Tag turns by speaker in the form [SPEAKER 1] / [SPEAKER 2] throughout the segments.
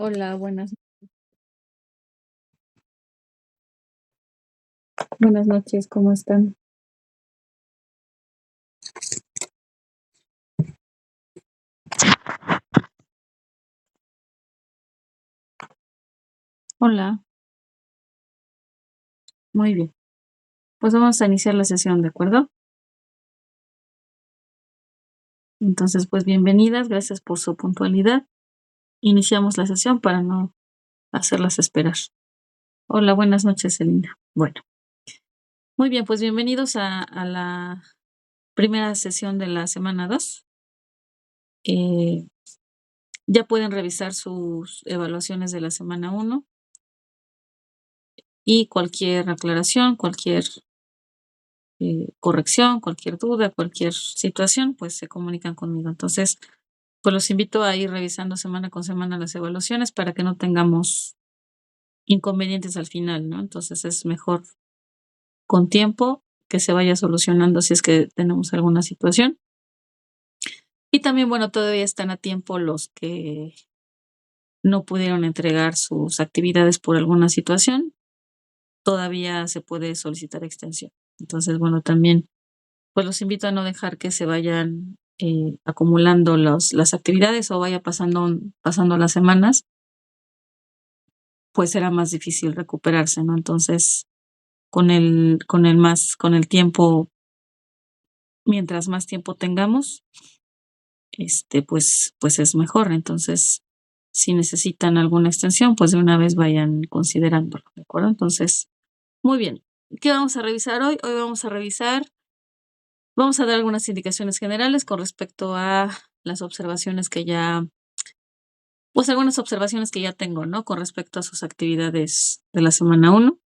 [SPEAKER 1] Hola, buenas noches, ¿cómo están? Hola, muy bien. Pues vamos a iniciar la sesión, ¿de acuerdo? Entonces, pues bienvenidas, gracias por su puntualidad. Iniciamos la sesión para no hacerlas esperar. Hola, buenas noches, Celina. Bueno, muy bien, pues bienvenidos a la primera sesión de la semana 2. Ya pueden revisar sus evaluaciones de la semana 1 y cualquier aclaración, cualquier corrección, cualquier duda, cualquier situación, pues se comunican conmigo. Entonces, pues los invito a ir revisando semana con semana las evaluaciones para que no tengamos inconvenientes al final, ¿no? Entonces es mejor con tiempo que se vaya solucionando si es que tenemos alguna situación. Y también, bueno, todavía están a tiempo los que no pudieron entregar sus actividades por alguna situación, todavía se puede solicitar extensión. Entonces, bueno, también pues los invito a no dejar que se vayan acumulando las actividades o vaya pasando las semanas, pues será más difícil recuperarse, ¿no? Entonces, con el tiempo, mientras más tiempo tengamos, pues es mejor. Entonces, si necesitan alguna extensión, pues de una vez vayan considerándolo, ¿de acuerdo? Entonces, muy bien. ¿Qué vamos a revisar hoy? Hoy vamos a dar algunas indicaciones generales con respecto a las observaciones pues algunas observaciones que ya tengo, ¿no? Con respecto a sus actividades de la semana 1.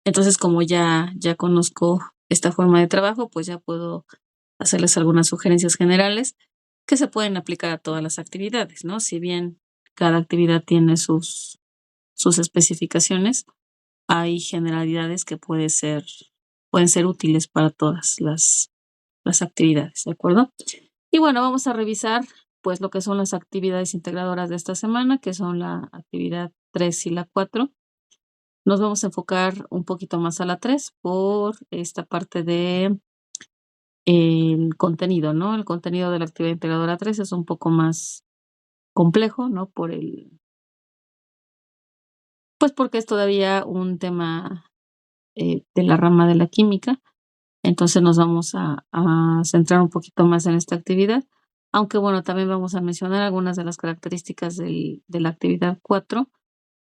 [SPEAKER 1] Entonces, como ya conozco esta forma de trabajo, pues ya puedo hacerles algunas sugerencias generales que se pueden aplicar a todas las actividades, ¿no? Si bien cada actividad tiene sus especificaciones, hay generalidades que pueden ser útiles para todas las actividades, ¿de acuerdo? Y bueno, vamos a revisar pues lo que son las actividades integradoras de esta semana, que son la actividad 3 y la 4. Nos vamos a enfocar un poquito más a la 3 por esta parte de el contenido, ¿no? El contenido de la actividad integradora 3 es un poco más complejo, ¿no? Pues porque es todavía un tema de la rama de la química. Entonces nos vamos a centrar un poquito más en esta actividad, aunque bueno, también vamos a mencionar algunas de las características de la actividad 4,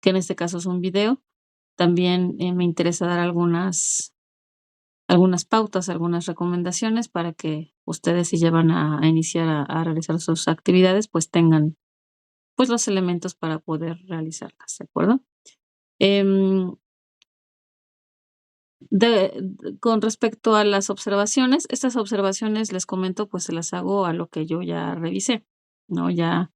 [SPEAKER 1] que en este caso es un video. También me interesa dar algunas pautas, algunas recomendaciones para que ustedes si llevan a iniciar a realizar sus actividades, pues tengan pues los elementos para poder realizarlas, ¿de acuerdo? Em, con respecto a las observaciones, estas observaciones les comento, pues se las hago a lo que yo ya revisé, ¿no? Ya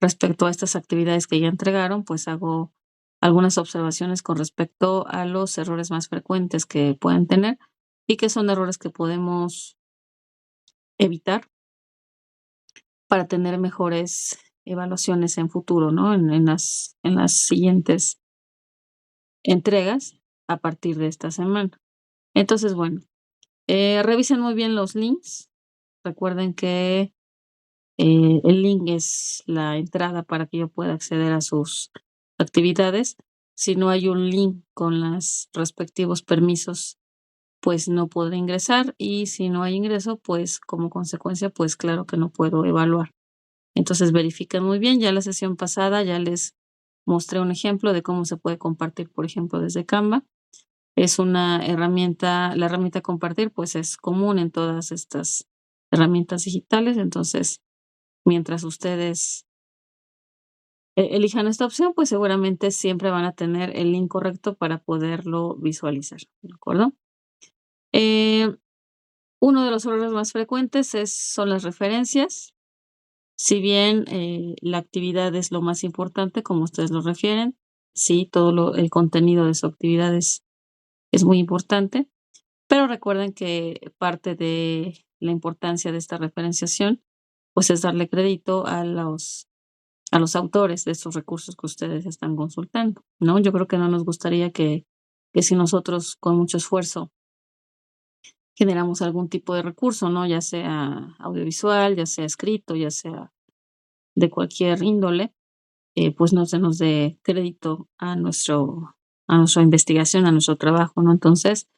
[SPEAKER 1] respecto a estas actividades que ya entregaron, pues hago algunas observaciones con respecto a los errores más frecuentes que pueden tener y que son errores que podemos evitar para tener mejores evaluaciones en futuro, ¿no? En las siguientes entregas a partir de esta semana. Entonces, bueno, revisen muy bien los links. Recuerden que el link es la entrada para que yo pueda acceder a sus actividades. Si no hay un link con los respectivos permisos, pues no podré ingresar y si no hay ingreso, pues como consecuencia, pues claro que no puedo evaluar. Entonces verifiquen muy bien. Ya la sesión pasada ya les mostré un ejemplo de cómo se puede compartir, por ejemplo, desde Canva. Es una herramienta, la herramienta compartir, pues es común en todas estas herramientas digitales. Entonces, mientras ustedes elijan esta opción, pues seguramente siempre van a tener el link correcto para poderlo visualizar, ¿de acuerdo? Eh, uno de los errores más frecuentes son las referencias. Si bien la actividad es lo más importante, como ustedes lo refieren, sí, el contenido de su actividad es muy importante, pero recuerden que parte de la importancia de esta referenciación, pues es darle crédito a a los autores de estos recursos que ustedes están consultando, ¿no? Yo creo que no nos gustaría que si nosotros con mucho esfuerzo generamos algún tipo de recurso, ¿no? Ya sea audiovisual, ya sea escrito, ya sea de cualquier índole, pues no se nos dé crédito a nuestra investigación, a nuestro trabajo, ¿no? Entonces,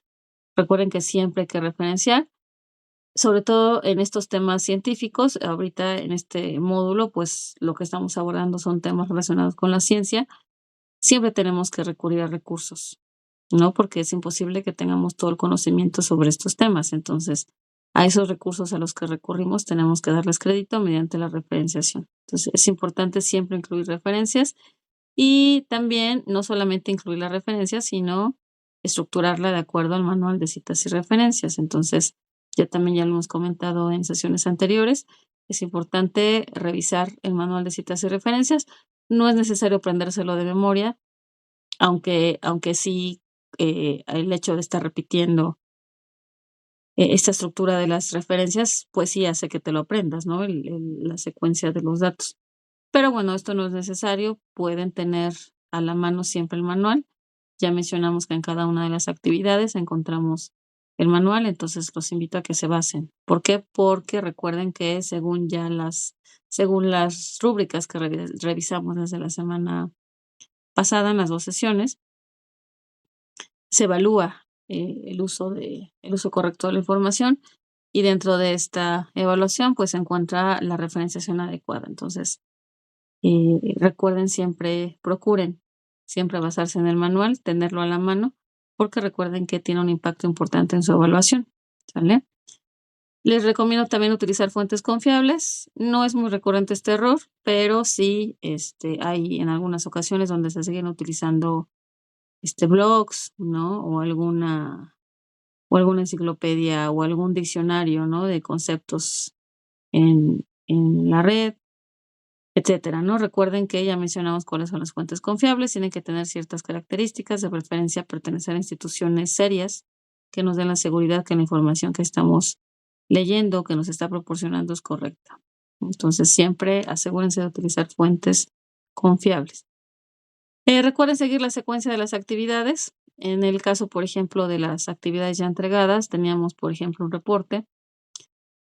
[SPEAKER 1] recuerden que siempre hay que referenciar, sobre todo en estos temas científicos. Ahorita en este módulo, pues lo que estamos abordando son temas relacionados con la ciencia. Siempre tenemos que recurrir a recursos, ¿no? Porque es imposible que tengamos todo el conocimiento sobre estos temas. Entonces, a esos recursos a los que recurrimos tenemos que darles crédito mediante la referenciación. Entonces, es importante siempre incluir referencias y también no solamente incluir la referencia, sino estructurarla de acuerdo al manual de citas y referencias. Entonces, ya lo hemos comentado en sesiones anteriores, es importante revisar el manual de citas y referencias. No es necesario aprendérselo de memoria, aunque sí, el hecho de estar repitiendo esta estructura de las referencias, pues sí hace que te lo aprendas, ¿no? La secuencia de los datos. Pero bueno, esto no es necesario, pueden tener a la mano siempre el manual. Ya mencionamos que en cada una de las actividades encontramos el manual, entonces los invito a que se basen. ¿Por qué? Porque recuerden que según las rúbricas que revisamos desde la semana pasada en las 2 sesiones, se evalúa el uso correcto de la información y dentro de esta evaluación, pues se encuentra la referenciación adecuada. Entonces, recuerden siempre, procuren siempre basarse en el manual, tenerlo a la mano, porque recuerden que tiene un impacto importante en su evaluación, ¿sale? Les recomiendo también utilizar fuentes confiables. No es muy recurrente este error, pero sí, hay en algunas ocasiones donde se siguen utilizando, blogs, ¿no? O alguna enciclopedia o algún diccionario, ¿no? De conceptos en la red, etcétera, ¿no? Recuerden que ya mencionamos cuáles son las fuentes confiables, tienen que tener ciertas características, de preferencia pertenecer a instituciones serias que nos den la seguridad que la información que estamos leyendo, que nos está proporcionando es correcta. Entonces, siempre asegúrense de utilizar fuentes confiables. Recuerden seguir la secuencia de las actividades. En el caso, por ejemplo, de las actividades ya entregadas, teníamos, por ejemplo, un reporte.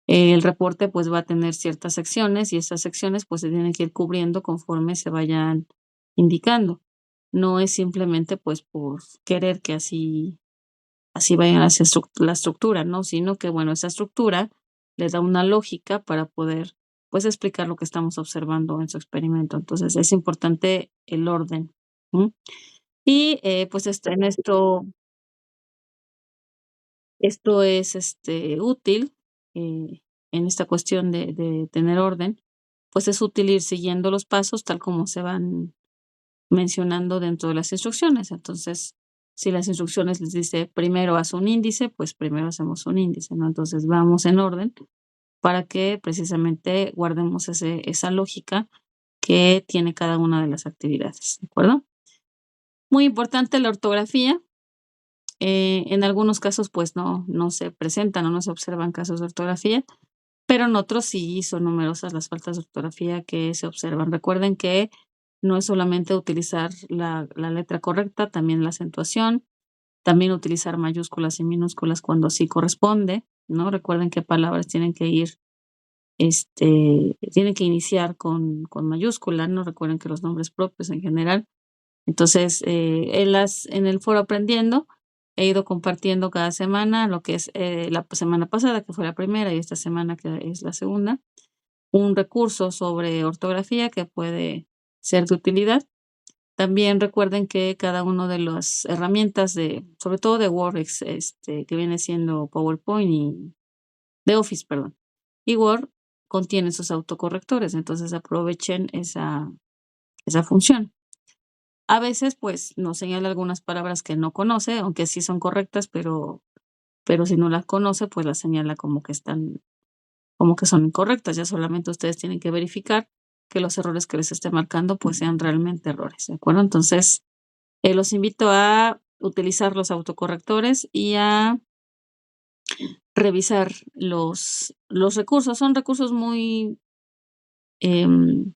[SPEAKER 1] El reporte, pues, va a tener ciertas secciones y esas secciones, pues, se tienen que ir cubriendo conforme se vayan indicando. No es simplemente, pues, por querer que así vaya la estructura, ¿no? Sino que, bueno, esa estructura les da una lógica para poder, pues, explicar lo que estamos observando en su experimento. Entonces, es importante el orden, ¿mm? Y, pues, en esto es, útil, en esta cuestión de tener orden, pues, es útil ir siguiendo los pasos tal como se van mencionando dentro de las instrucciones. Entonces, si las instrucciones les dice: "Primero haz un índice", pues, primero hacemos un índice, ¿no? Entonces, vamos en orden para que precisamente guardemos esa lógica que tiene cada una de las actividades, ¿de acuerdo? Muy importante la ortografía. En algunos casos, pues, no se presentan o no se observan casos de ortografía, pero en otros sí son numerosas las faltas de ortografía que se observan. Recuerden que no es solamente utilizar la letra correcta, también la acentuación, también utilizar mayúsculas y minúsculas cuando así corresponde, ¿no? Recuerden que palabras tienen que iniciar con mayúscula, ¿no? Recuerden que los nombres propios en general. Entonces, en el foro Aprendiendo, he ido compartiendo cada semana lo que es, la semana pasada, que fue la primera, y esta semana, que es la segunda, un recurso sobre ortografía que puede ser de utilidad. También recuerden que cada uno de las herramientas sobre todo de Word, que viene siendo PowerPoint y de Office, perdón, y Word contiene sus autocorrectores, entonces aprovechen esa función. A veces, pues, nos señala algunas palabras que no conoce, aunque sí son correctas, pero si no las conoce, pues las señala como que son incorrectas. Ya solamente ustedes tienen que verificar que los errores que les esté marcando, pues, sean realmente errores, ¿de acuerdo? Entonces, los invito a utilizar los autocorrectores y a revisar los recursos. Son recursos muy, em,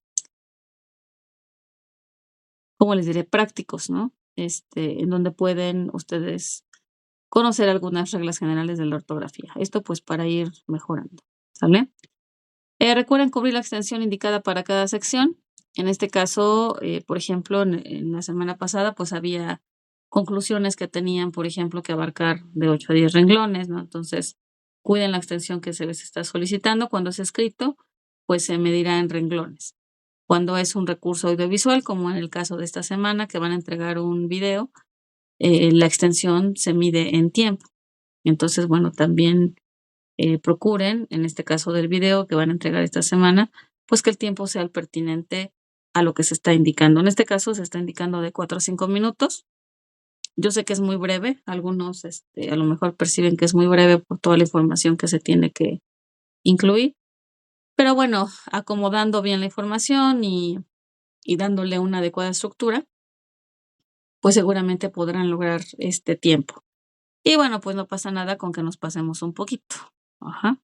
[SPEAKER 1] ¿cómo les diré? Prácticos, ¿no? En donde pueden ustedes conocer algunas reglas generales de la ortografía. Esto, pues, para ir mejorando, ¿sale? Recuerden cubrir la extensión indicada para cada sección. En este caso, por ejemplo, en la semana pasada, pues, había conclusiones que tenían, por ejemplo, que abarcar de 8 a 10 renglones, ¿no? Entonces, cuiden la extensión que se les está solicitando. Cuando es escrito, pues, se medirá en renglones. Cuando es un recurso audiovisual, como en el caso de esta semana, que van a entregar un video, la extensión se mide en tiempo. Entonces, bueno, también procuren, en este caso del video que van a entregar esta semana, pues que el tiempo sea el pertinente a lo que se está indicando. En este caso se está indicando de 4 a 5 minutos. Yo sé que es muy breve, algunos a lo mejor perciben que es muy breve por toda la información que se tiene que incluir, pero bueno, acomodando bien la información y dándole una adecuada estructura, pues seguramente podrán lograr este tiempo. Y bueno, pues no pasa nada con que nos pasemos un poquito. Ajá.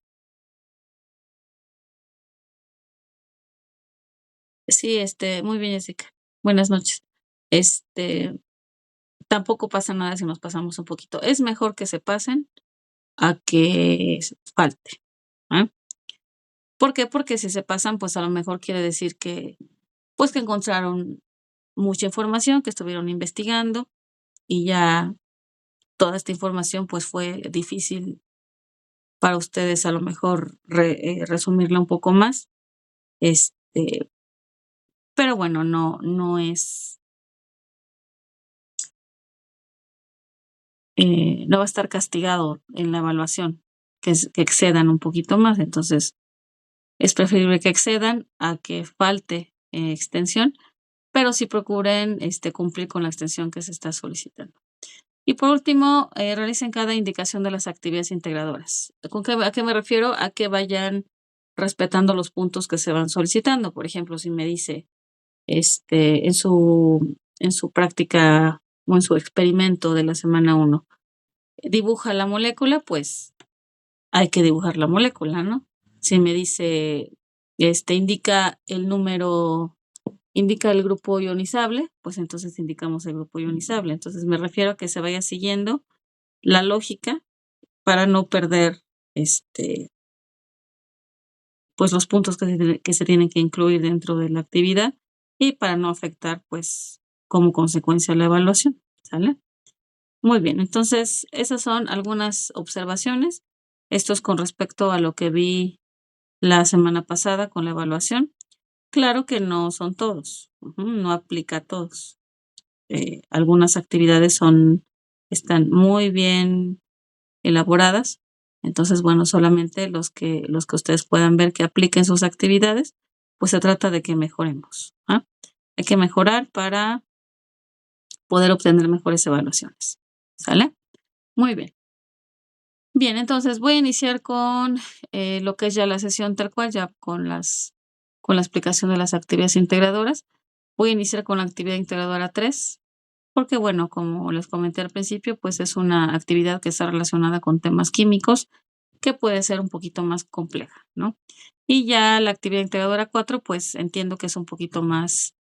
[SPEAKER 1] Sí, muy bien, Jessica. Buenas noches. Este, tampoco pasa nada si nos pasamos un poquito. Es mejor que se pasen a que falte. ¿Ah? ¿Por qué? Porque si se pasan, pues a lo mejor quiere decir que, pues que encontraron mucha información, que estuvieron investigando y ya toda esta información, pues fue difícil para ustedes a lo mejor resumirla un poco más. Este, pero bueno, no va a estar castigado en la evaluación, que excedan un poquito más. Entonces, es preferible que excedan a que falte extensión, pero sí procuren cumplir con la extensión que se está solicitando. Y por último, realicen cada indicación de las actividades integradoras. ¿A qué me refiero? A que vayan respetando los puntos que se van solicitando. Por ejemplo, si me dice en su práctica o en su experimento de la semana 1, dibuja la molécula, pues hay que dibujar la molécula, ¿no? Si me dice, indica el número, indica el grupo ionizable, pues entonces indicamos el grupo ionizable. Entonces me refiero a que se vaya siguiendo la lógica para no perder, pues los puntos que se tienen que incluir dentro de la actividad y para no afectar, pues, como consecuencia la evaluación, ¿sale? Muy bien, entonces esas son algunas observaciones. Esto es con respecto a lo que vi la semana pasada con la evaluación. Claro que no son todos, no aplica a todos. Algunas actividades están muy bien elaboradas. Entonces, bueno, solamente los que ustedes puedan ver que apliquen sus actividades, pues se trata de que mejoremos. ¿Ah? Hay que mejorar para poder obtener mejores evaluaciones. ¿Sale? Muy bien. Bien, entonces voy a iniciar con lo que es ya la sesión tal cual, ya con la explicación de las actividades integradoras. Voy a iniciar con la actividad integradora 3, porque bueno, como les comenté al principio, pues es una actividad que está relacionada con temas químicos que puede ser un poquito más compleja, ¿no? Y ya la actividad integradora 4, pues entiendo que es un poquito más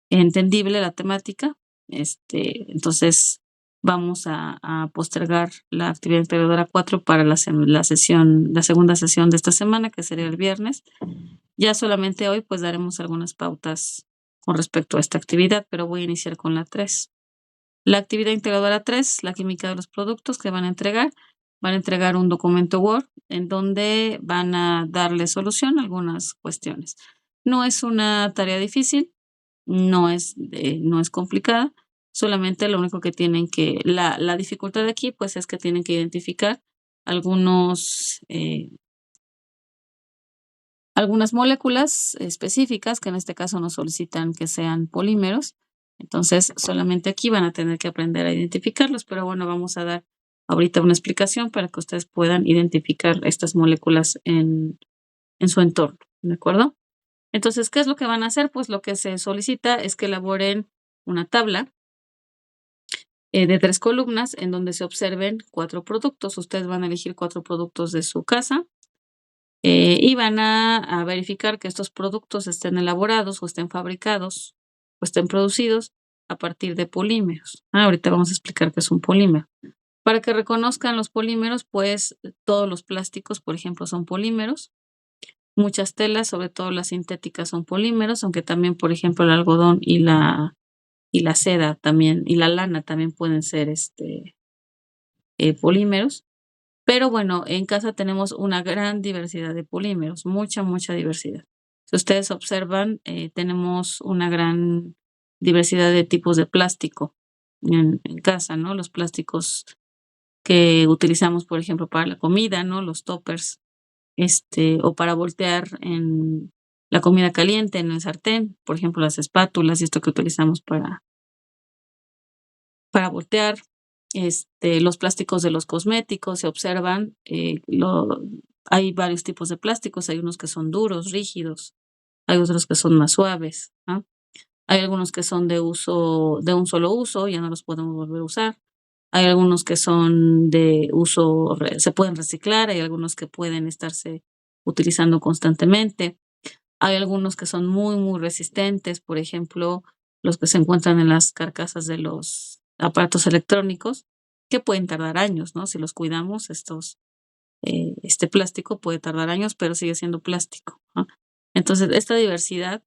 [SPEAKER 1] entendible la temática. Entonces vamos a postergar la actividad integradora 4 para la segunda sesión de esta semana, que sería el viernes. Ya solamente hoy, pues daremos algunas pautas con respecto a esta actividad, pero voy a iniciar con la 3. La actividad integradora 3, la química de los productos que van a entregar un documento Word en donde van a darle solución a algunas cuestiones. No es una tarea difícil, no es complicada, solamente lo único que la dificultad de aquí, pues es que tienen que identificar algunos, algunas moléculas específicas que en este caso nos solicitan que sean polímeros. Entonces, solamente aquí van a tener que aprender a identificarlos, pero bueno, vamos a dar ahorita una explicación para que ustedes puedan identificar estas moléculas en su entorno, ¿de acuerdo? Entonces, ¿qué es lo que van a hacer? Pues lo que se solicita es que elaboren una tabla de 3 columnas en donde se observen 4 productos. Ustedes van a elegir 4 productos de su casa y van a verificar que estos productos estén elaborados o estén fabricados o estén producidos a partir de polímeros. Ahorita vamos a explicar qué es un polímero. Para que reconozcan los polímeros, pues todos los plásticos, por ejemplo, son polímeros. Muchas telas, sobre todo las sintéticas, son polímeros, aunque también, por ejemplo, el algodón y la seda también, y la lana también pueden ser polímeros. Pero bueno, en casa tenemos una gran diversidad de polímeros, mucha diversidad. Si ustedes observan, tenemos una gran diversidad de tipos de plástico en casa, ¿no? Los plásticos que utilizamos, por ejemplo, para la comida, ¿no? Los toppers, o para voltear en la comida caliente en el sartén, por ejemplo, las espátulas y esto que utilizamos para voltear. Los plásticos de los cosméticos se observan, hay varios tipos de plásticos, hay unos que son duros, rígidos, hay otros que son más suaves, ¿no? Hay algunos que son de un solo uso, ya no los podemos volver a usar. Hay algunos que son de uso, se pueden reciclar, hay algunos que pueden estarse utilizando constantemente. Hay algunos que son muy resistentes, por ejemplo, los que se encuentran en las carcasas de los aparatos electrónicos, que pueden tardar años, ¿no? Si los cuidamos, este plástico puede tardar años, pero sigue siendo plástico, ¿no? Entonces, esta diversidad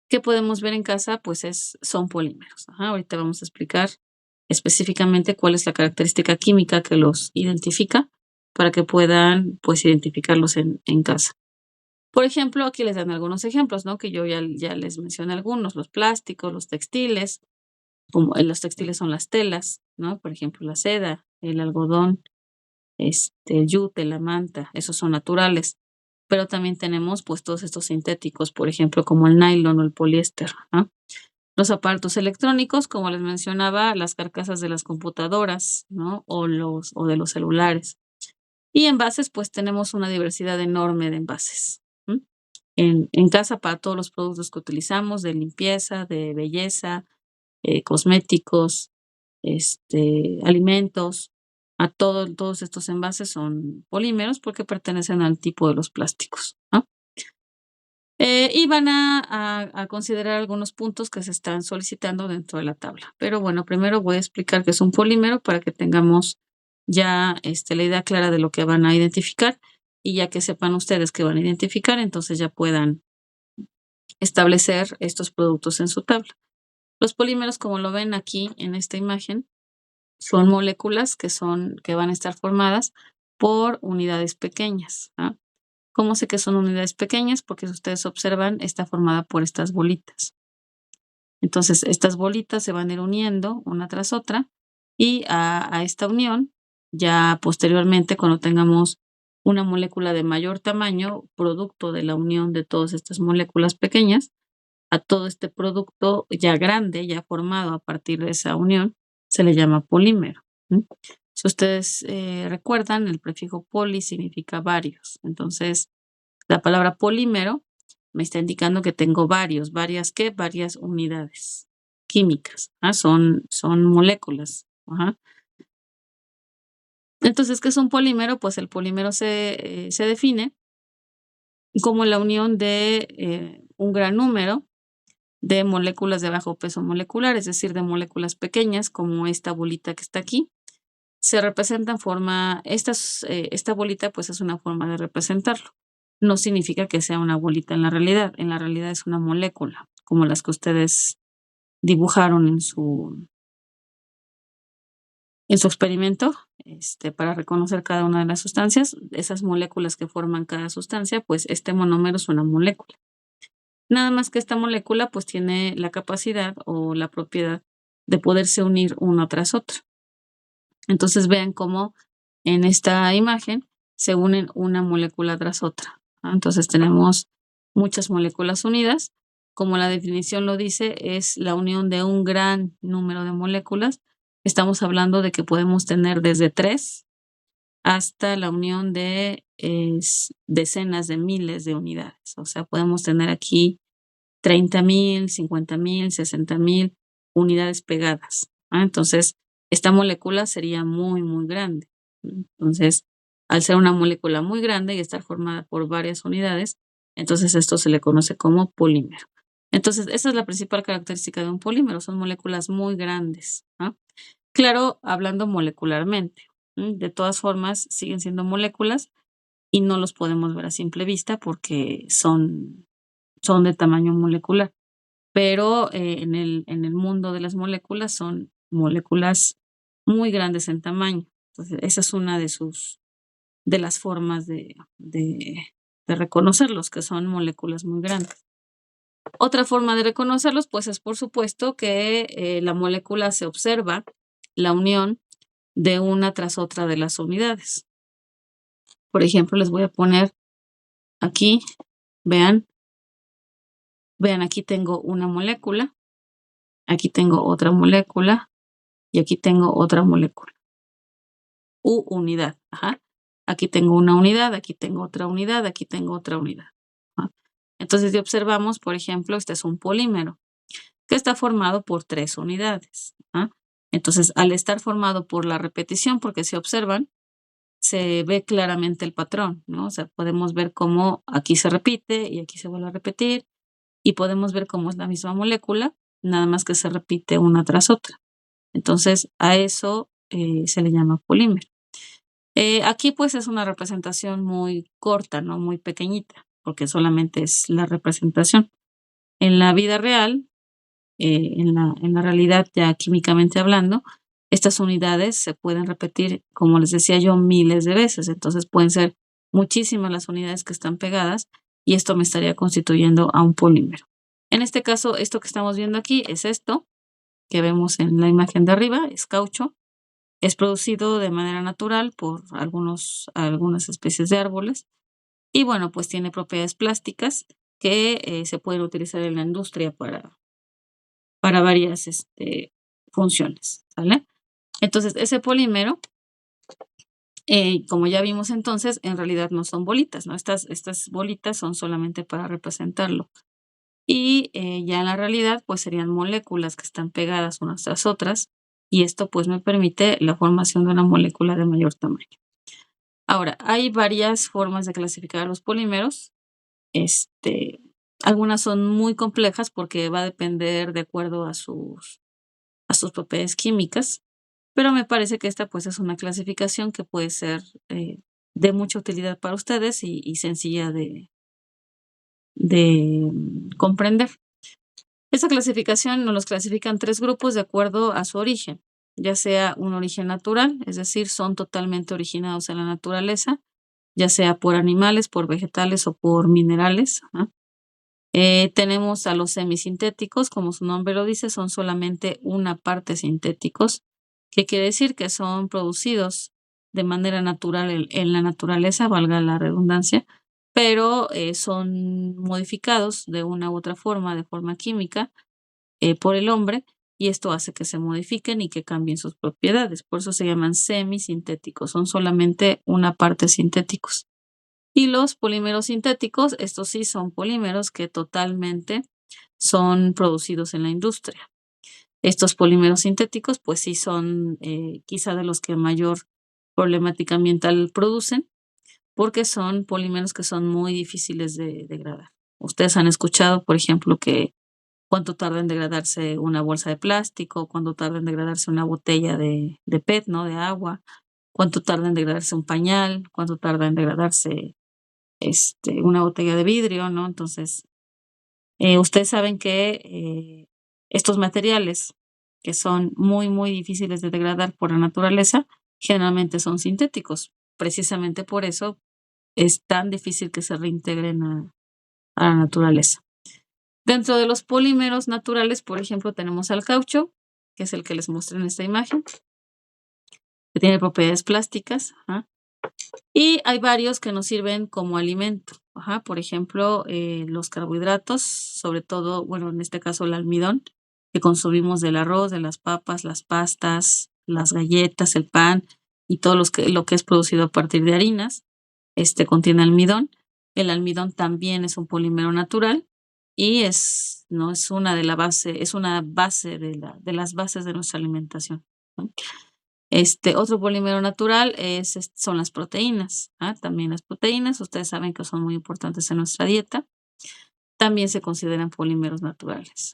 [SPEAKER 1] que podemos ver en casa, pues son polímeros. Ahorita vamos a explicar específicamente cuál es la característica química que los identifica para que puedan, pues, identificarlos en casa. Por ejemplo, aquí les dan algunos ejemplos, ¿no? Que yo ya les mencioné algunos, los plásticos, los textiles, como los textiles son las telas, ¿no? Por ejemplo, la seda, el algodón, el yute, la manta, esos son naturales. Pero también tenemos, pues, todos estos sintéticos, por ejemplo, como el nylon o el poliéster, ¿no? Los aparatos electrónicos, como les mencionaba, las carcasas de las computadoras, ¿no? O de los celulares. Y envases, pues, tenemos una diversidad enorme de envases, ¿m? En casa, para todos los productos que utilizamos, de limpieza, de belleza, cosméticos, alimentos, todos estos envases son polímeros porque pertenecen al tipo de los plásticos, ¿no? Y van a considerar algunos puntos que se están solicitando dentro de la tabla. Pero bueno, primero voy a explicar qué es un polímero para que tengamos ya la idea clara de lo que van a identificar, y ya que sepan ustedes qué van a identificar, entonces ya puedan establecer estos productos en su tabla. Los polímeros, como lo ven aquí en esta imagen, son moléculas que van a estar formadas por unidades pequeñas, ¿no? ¿Cómo sé que son unidades pequeñas? Porque si ustedes observan, está formada por estas bolitas. Entonces, estas bolitas se van a ir uniendo una tras otra, y a esta unión, ya posteriormente, cuando tengamos una molécula de mayor tamaño, producto de la unión de todas estas moléculas pequeñas, a todo este producto ya grande, ya formado a partir de esa unión, se le llama polímero. Si ustedes recuerdan, el prefijo poli significa varios. Entonces, la palabra polímero me está indicando que tengo varias unidades químicas. Son moléculas. Entonces, ¿qué es un polímero? Pues el polímero se define como la unión de un gran número de moléculas de bajo peso molecular, es decir, de moléculas pequeñas, como esta bolita que está aquí. Se representa en forma, esta bolita pues es una forma de representarlo. No significa que sea una bolita en la realidad es una molécula, como las que ustedes dibujaron en su experimento, para reconocer cada una de las sustancias, esas moléculas que forman cada sustancia, pues este monómero es una molécula. Nada más que esta molécula pues tiene la capacidad o la propiedad de poderse unir una tras otra. Entonces vean cómo en esta imagen se unen una molécula tras otra, ¿no? Entonces tenemos muchas moléculas unidas. Como la definición lo dice, es la unión de un gran número de moléculas. Estamos hablando de que podemos tener desde 3 hasta la unión de decenas de miles de unidades. O sea, podemos tener aquí 30,000, 50,000, 60,000 unidades pegadas, ¿no? Entonces, esta molécula sería muy grande. Entonces, al ser una molécula muy grande y estar formada por varias unidades, entonces esto se le conoce como polímero. Entonces, esa es la principal característica de un polímero, son moléculas muy grandes, ¿no? Claro, hablando molecularmente. De todas formas, siguen siendo moléculas y no los podemos ver a simple vista porque son de tamaño molecular. Pero en el mundo de las moléculas son moléculas muy grandes en tamaño. Entonces, esa es una de las formas de reconocerlos, que son moléculas muy grandes. Otra forma de reconocerlos, pues, es por supuesto que la molécula se observa la unión de una tras otra de las unidades. Por ejemplo, les voy a poner aquí, vean, aquí tengo una molécula, aquí tengo otra molécula y aquí tengo otra molécula. Unidad, ajá. Aquí tengo una unidad, aquí tengo otra unidad, aquí tengo otra unidad. Ajá. Entonces, si observamos, por ejemplo, este es un polímero que está formado por 3 unidades. Entonces, al estar formado por la repetición, porque si observan, se ve claramente el patrón, ¿no? O sea, podemos ver cómo aquí se repite y aquí se vuelve a repetir, y podemos ver cómo es la misma molécula, nada más que se repite una tras otra. Entonces, a eso se le llama polímero. Aquí, pues, es una representación muy corta, ¿no? Muy pequeñita, porque solamente es la representación. En la vida real, en la realidad, ya químicamente hablando, estas unidades se pueden repetir, como les decía yo, miles de veces. Entonces, pueden ser muchísimas las unidades que están pegadas y esto me estaría constituyendo a un polímero. En este caso, esto que estamos viendo aquí es esto que vemos en la imagen de arriba, es caucho. Es producido de manera natural por algunas especies de árboles y bueno, pues tiene propiedades plásticas que se pueden utilizar en la industria para varias funciones, ¿sale? Entonces, ese polímero, como ya vimos entonces, en realidad no son bolitas, ¿no? Estas bolitas son solamente para representarlo. Y ya en la realidad, pues serían moléculas que están pegadas unas tras otras, y esto pues me permite la formación de una molécula de mayor tamaño. Ahora, hay varias formas de clasificar a los polímeros. Este, algunas son muy complejas porque va a depender de acuerdo a sus propiedades químicas, pero me parece que esta pues es una clasificación que puede ser de mucha utilidad para ustedes y sencilla de comprender. Esta clasificación nos los clasifica en 3 grupos de acuerdo a su origen, ya sea un origen natural, es decir, son totalmente originados en la naturaleza, ya sea por animales, por vegetales o por minerales. Tenemos a los semisintéticos, como su nombre lo dice, son solamente una parte sintéticos, que quiere decir que son producidos de manera natural en la naturaleza, valga la redundancia, pero son modificados de una u otra forma, de forma química, por el hombre, y esto hace que se modifiquen y que cambien sus propiedades. Por eso se llaman semisintéticos, son solamente una parte sintéticos. Y los polímeros sintéticos, estos sí son polímeros que totalmente son producidos en la industria. Estos polímeros sintéticos, pues sí son quizá de los que mayor problemática ambiental producen, porque son polímeros que son muy difíciles de degradar. Ustedes han escuchado, por ejemplo, que cuánto tarda en degradarse una bolsa de plástico, cuánto tarda en degradarse una botella de PET, ¿no? De agua, cuánto tarda en degradarse un pañal, cuánto tarda en degradarse una botella de vidrio, ¿no? Entonces, ustedes saben que estos materiales que son muy, muy difíciles de degradar por la naturaleza, generalmente son sintéticos. Precisamente por eso es tan difícil que se reintegren a la naturaleza. Dentro de los polímeros naturales, por ejemplo, tenemos al caucho, que es el que les mostré en esta imagen, que tiene propiedades plásticas. Y hay varios que nos sirven como alimento. Por ejemplo, los carbohidratos, sobre todo, bueno, en este caso el almidón, que consumimos del arroz, de las papas, las pastas, las galletas, el pan y todo lo que es producido a partir de harinas, contiene almidón. El almidón también es un polímero natural y no es una de la base, es una base de las bases de nuestra alimentación, ¿no? Otro polímero natural son las proteínas. También las proteínas, ustedes saben que son muy importantes en nuestra dieta. también se consideran polímeros naturales.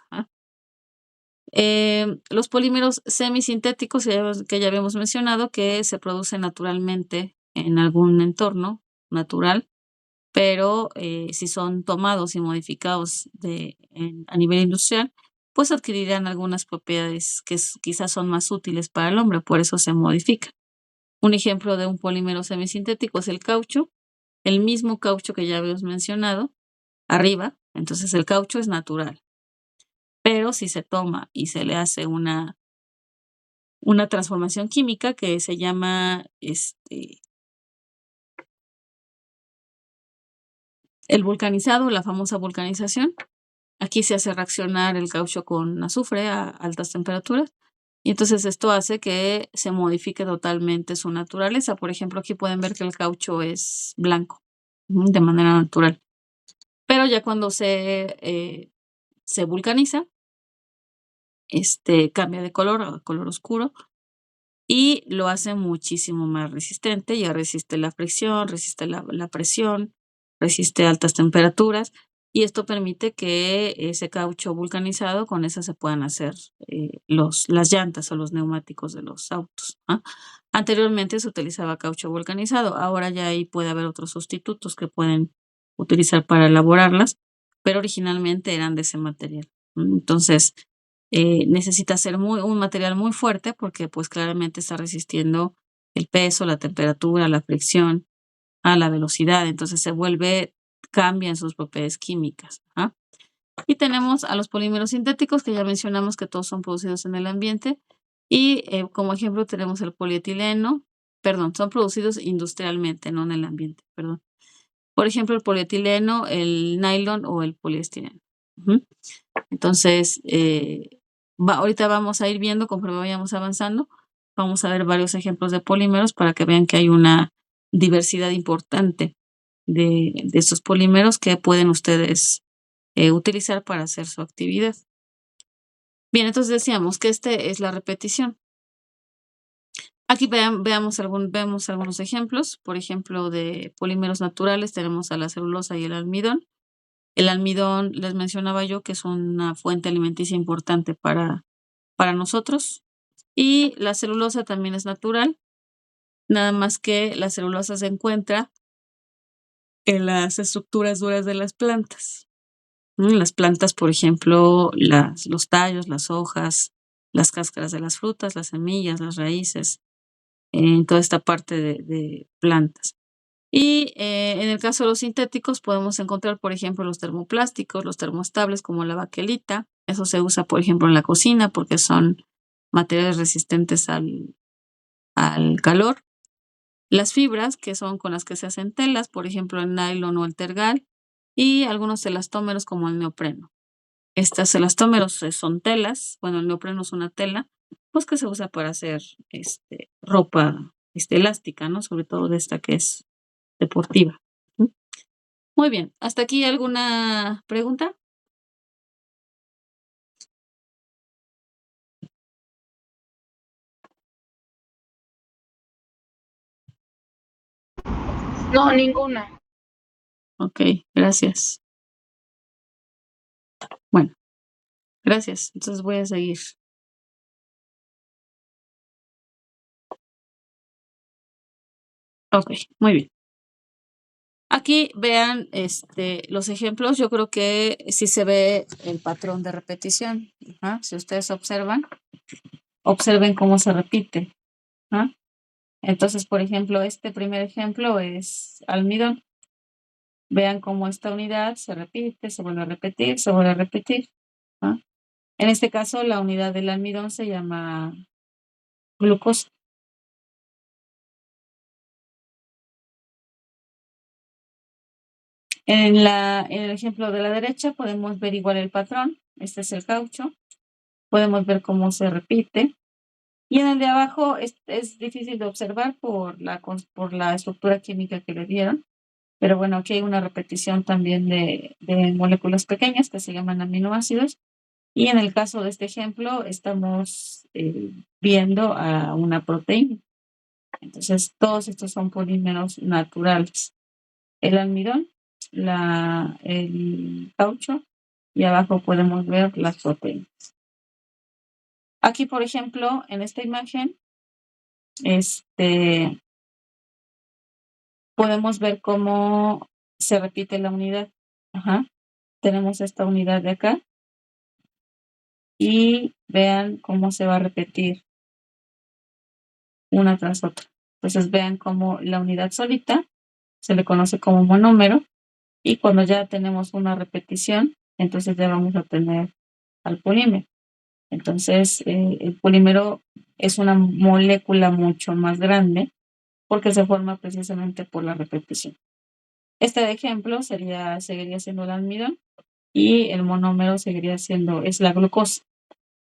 [SPEAKER 1] Los polímeros semisintéticos que ya habíamos mencionado, que se producen naturalmente en algún entorno natural, pero si son tomados y modificados a nivel industrial, pues adquirirán algunas propiedades que quizás son más útiles para el hombre, por eso se modifican. Un ejemplo de un polímero semisintético es el caucho, el mismo caucho que ya habíamos mencionado arriba, entonces el caucho es natural, pero si se toma y se le hace una transformación química que se llama el vulcanizado, la famosa vulcanización. Aquí se hace reaccionar el caucho con azufre a altas temperaturas y entonces esto hace que se modifique totalmente su naturaleza. Por ejemplo, aquí pueden ver que el caucho es blanco de manera natural, pero ya cuando se vulcaniza, cambia de color a color oscuro y lo hace muchísimo más resistente. Ya resiste la fricción, resiste la presión, resiste altas temperaturas y esto permite que ese caucho vulcanizado, con eso se puedan hacer las llantas o los neumáticos de los autos. Anteriormente se utilizaba caucho vulcanizado, ahora ya ahí puede haber otros sustitutos que pueden utilizar para elaborarlas, pero originalmente eran de ese material. Entonces, necesita ser un material muy fuerte porque pues claramente está resistiendo el peso, la temperatura, la fricción, a la velocidad, entonces cambian sus propiedades químicas. Y tenemos a los polímeros sintéticos que ya mencionamos que todos son producidos en el ambiente y como ejemplo tenemos el polietileno, perdón, son producidos industrialmente, no en el ambiente, perdón. Por ejemplo, el polietileno, el nylon o el poliestireno. Entonces, ahorita vamos a ir viendo conforme vayamos avanzando, vamos a ver varios ejemplos de polímeros para que vean que hay una diversidad importante de estos polímeros que pueden ustedes utilizar para hacer su actividad. Bien, entonces decíamos que es la repetición. Aquí vemos algunos ejemplos, por ejemplo, de polímeros naturales, tenemos a la celulosa y el almidón. El almidón, les mencionaba yo, que es una fuente alimenticia importante para nosotros. Y la celulosa también es natural, nada más que la celulosa se encuentra en las estructuras duras de las plantas. Las plantas, por ejemplo, los tallos, las hojas, las cáscaras de las frutas, las semillas, las raíces, en toda esta parte de plantas. Y en el caso de los sintéticos podemos encontrar, por ejemplo, los termoplásticos, los termoestables como la baquelita. Eso se usa, por ejemplo, en la cocina porque son materiales resistentes al calor. Las fibras, que son con las que se hacen telas, por ejemplo, el nylon o el tergal, y algunos elastómeros como el neopreno. Estos elastómeros son telas, bueno, el neopreno es una tela, pues que se usa para hacer ropa elástica, ¿no? Sobre todo de esta que es deportiva. Muy bien, ¿hasta aquí alguna pregunta?
[SPEAKER 2] No, ninguna.
[SPEAKER 1] Ok, gracias. Bueno, gracias. Entonces voy a seguir. Ok, muy bien. Aquí vean los ejemplos. Yo creo que sí se ve el patrón de repetición. Si ustedes observen cómo se repite. Entonces, por ejemplo, este primer ejemplo es almidón. Vean cómo esta unidad se repite, se vuelve a repetir, se vuelve a repetir. En este caso, la unidad del almidón se llama glucosa. En el ejemplo de la derecha podemos ver igual el patrón. Este es el caucho. Podemos ver cómo se repite. Y en el de abajo es difícil de observar por la estructura química que le dieron. Pero bueno, aquí hay una repetición también de moléculas pequeñas que se llaman aminoácidos. Y en el caso de este ejemplo estamos viendo a una proteína. Entonces, todos estos son polímeros naturales. El almidón el caucho y abajo podemos ver las proteínas. Aquí, por ejemplo, en esta imagen, podemos ver cómo se repite la unidad. Ajá. Tenemos esta unidad de acá y vean cómo se va a repetir una tras otra. Entonces vean cómo la unidad solita se le conoce como monómero y cuando ya tenemos una repetición, entonces ya vamos a tener al polímero. Entonces el polímero es una molécula mucho más grande porque se forma precisamente por la repetición. Este ejemplo seguiría siendo el almidón y el monómero es la glucosa.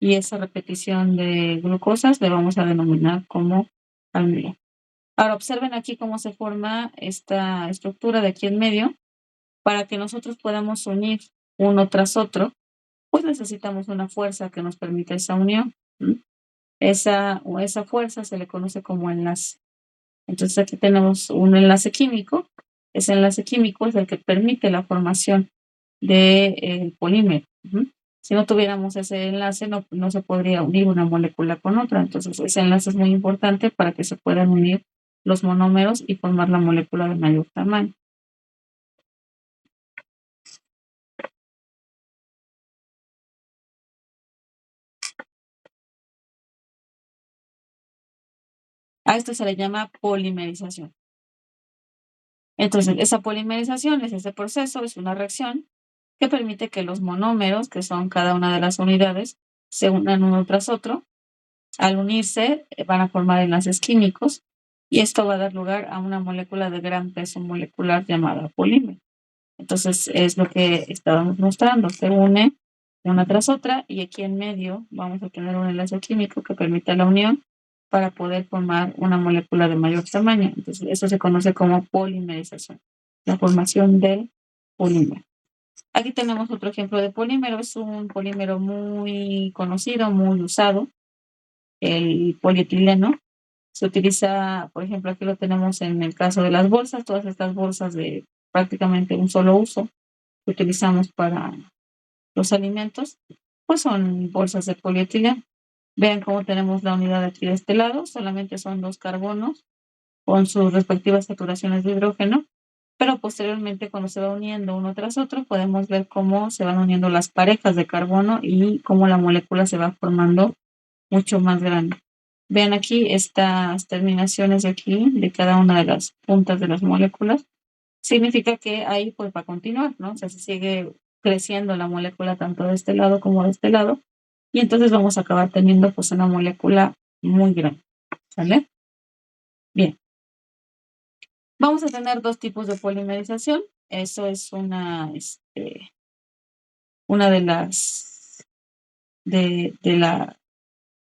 [SPEAKER 1] Y esa repetición de glucosas le vamos a denominar como almidón. Ahora observen aquí cómo se forma esta estructura de aquí en medio. Para que nosotros podamos unir uno tras otro, pues necesitamos una fuerza que nos permita esa unión. Esa fuerza se le conoce como enlace. Entonces aquí tenemos un enlace químico. Ese enlace químico es el que permite la formación del polímero. Si no tuviéramos ese enlace, no se podría unir una molécula con otra. Entonces ese enlace es muy importante para que se puedan unir los monómeros y formar la molécula de mayor tamaño. A esto se le llama polimerización. Entonces, esa polimerización es ese proceso, es una reacción que permite que los monómeros, que son cada una de las unidades, se unan uno tras otro. Al unirse, van a formar enlaces químicos y esto va a dar lugar a una molécula de gran peso molecular llamada polímero. Entonces, es lo que estábamos mostrando. Se une una tras otra y aquí en medio vamos a tener un enlace químico que permite la unión para poder formar una molécula de mayor tamaño. Entonces, eso se conoce como polimerización, la formación del polímero. Aquí tenemos otro ejemplo de polímero. Es un polímero muy conocido, muy usado, el polietileno. Se utiliza, por ejemplo, aquí lo tenemos en el caso de las bolsas, todas estas bolsas de prácticamente un solo uso que utilizamos para los alimentos, pues son bolsas de polietileno. Vean cómo tenemos la unidad aquí de este lado, solamente son 2 carbonos con sus respectivas saturaciones de hidrógeno, pero posteriormente cuando se va uniendo uno tras otro, podemos ver cómo se van uniendo las parejas de carbono y cómo la molécula se va formando mucho más grande. Vean aquí estas terminaciones de aquí, de cada una de las puntas de las moléculas, significa que ahí pues va a continuar, ¿no? O sea, se sigue creciendo la molécula tanto de este lado como de este lado, y entonces vamos a acabar teniendo pues una molécula muy grande, ¿sale? Bien. Vamos a tener 2 tipos de polimerización. Eso es una de las de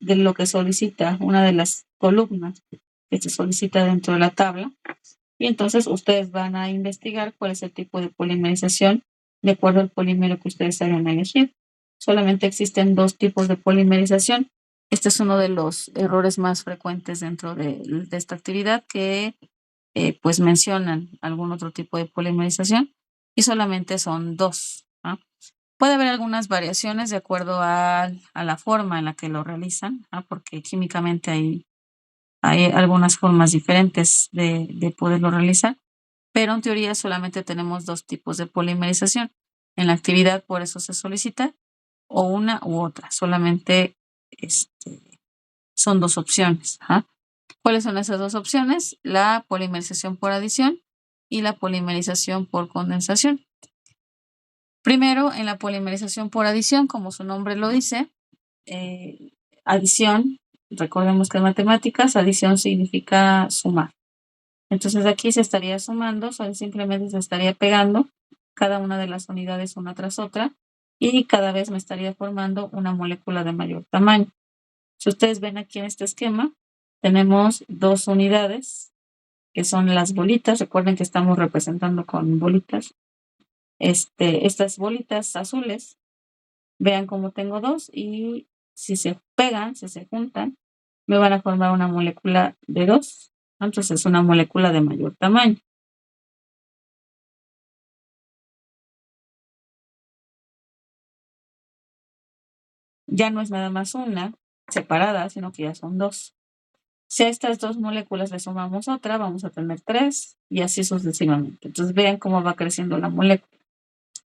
[SPEAKER 1] lo que solicita, una de las columnas que se solicita dentro de la tabla. Y entonces ustedes van a investigar cuál es el tipo de polimerización de acuerdo al polímero que ustedes hayan elegido. Solamente existen 2 tipos de polimerización. Este es uno de los errores más frecuentes dentro de esta actividad que pues mencionan algún otro tipo de polimerización y solamente son 2. ¿Ah? Puede haber algunas variaciones de acuerdo a la forma en la que lo realizan, ¿ah? Porque químicamente hay algunas formas diferentes de poderlo realizar, pero en teoría solamente tenemos 2 tipos de polimerización. En la actividad por eso se solicita o una u otra, solamente son 2 opciones. ¿Ah? ¿Cuáles son esas 2 opciones? La polimerización por adición y la polimerización por condensación. Primero, en la polimerización por adición, como su nombre lo dice, adición, recordemos que en matemáticas adición significa sumar. Entonces aquí se estaría sumando, simplemente se estaría pegando cada una de las unidades una tras otra y cada vez me estaría formando una molécula de mayor tamaño. Si ustedes ven aquí en este esquema, tenemos 2 unidades que son las bolitas. Recuerden que estamos representando con bolitas. Estas bolitas azules, vean cómo tengo 2 y si se pegan, si se juntan, me van a formar una molécula de 2. Entonces es una molécula de mayor tamaño. ya no es nada más una separada, sino que ya son dos. Si a estas dos moléculas le sumamos otra, vamos a tener 3 y así sucesivamente. Entonces vean cómo va creciendo la molécula.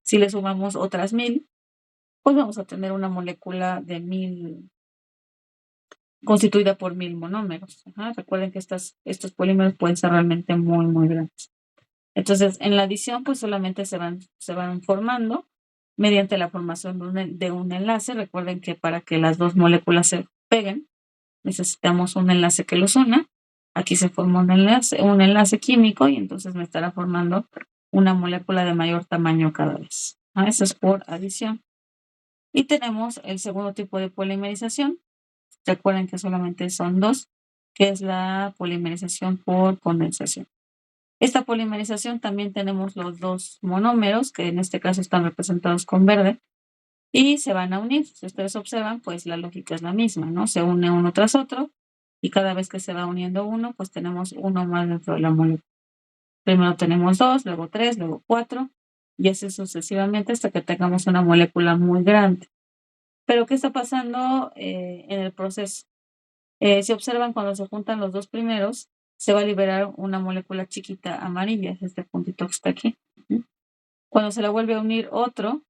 [SPEAKER 1] Si le sumamos otras 1000, pues vamos a tener una molécula de 1000 constituida por 1000 monómeros. Recuerden que estos polímeros pueden ser realmente muy, muy grandes. Entonces, en la adición, pues solamente se van formando mediante la formación de un enlace. Recuerden que para que las dos moléculas se peguen, necesitamos un enlace que los una. Aquí se forma un enlace químico y entonces me estará formando una molécula de mayor tamaño cada vez. Eso es por adición. Y tenemos el segundo tipo de polimerización. Recuerden que solamente son dos, que es la polimerización por condensación. Esta polimerización también tenemos los dos monómeros, que en este caso están representados con verde, y se van a unir. Si ustedes observan, pues la lógica es la misma, ¿no? Se une uno tras otro, y cada vez que se va uniendo uno, pues tenemos uno más dentro de la molécula. Primero tenemos 2, luego 3, luego 4, y así sucesivamente hasta que tengamos una molécula muy grande. Pero, ¿qué está pasando en el proceso? Si observan, cuando se juntan los dos primeros, se va a liberar una molécula chiquita amarilla, es este puntito que está aquí. Cuando se la vuelve a unir otro,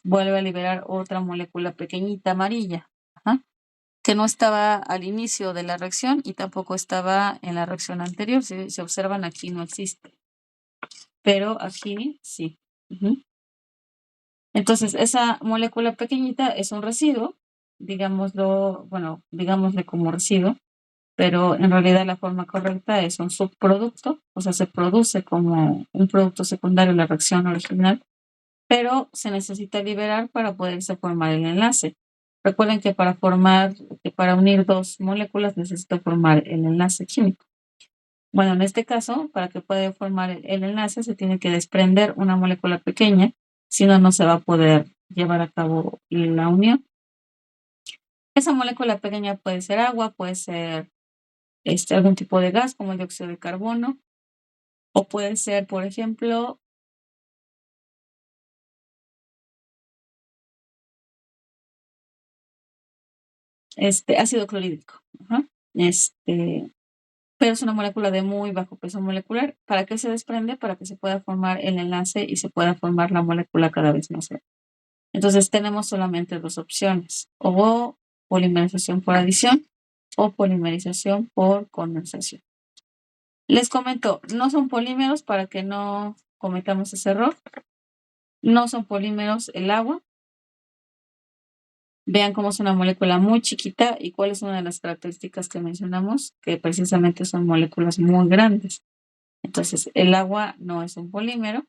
[SPEAKER 1] vuelve a liberar otra molécula pequeñita amarilla, que no estaba al inicio de la reacción y tampoco estaba en la reacción anterior. Si se observan, aquí no existe, pero aquí sí. Entonces, esa molécula pequeñita es un residuo, digámosle como residuo, pero en realidad la forma correcta es un subproducto, o sea, se produce como un producto secundario de la reacción original, pero se necesita liberar para poderse formar el enlace. Recuerden que para unir dos moléculas necesito formar el enlace químico. Bueno, en este caso, para que pueda formar el enlace, se tiene que desprender una molécula pequeña, si no, no se va a poder llevar a cabo la unión. Esa molécula pequeña puede ser agua, puede ser algún tipo de gas como el dióxido de carbono, o puede ser, por ejemplo, ácido clorhídrico. Pero es una molécula de muy bajo peso molecular. ¿Para qué se desprende? Para que se pueda formar el enlace y se pueda formar la molécula cada vez más grande. Entonces tenemos solamente dos opciones, o polimerización por adición o polimerización por condensación. Les comento, no son polímeros para que no cometamos ese error. No son polímeros el agua. Vean cómo es una molécula muy chiquita y cuál es una de las características que mencionamos, que precisamente son moléculas muy grandes. Entonces, el agua no es un polímero.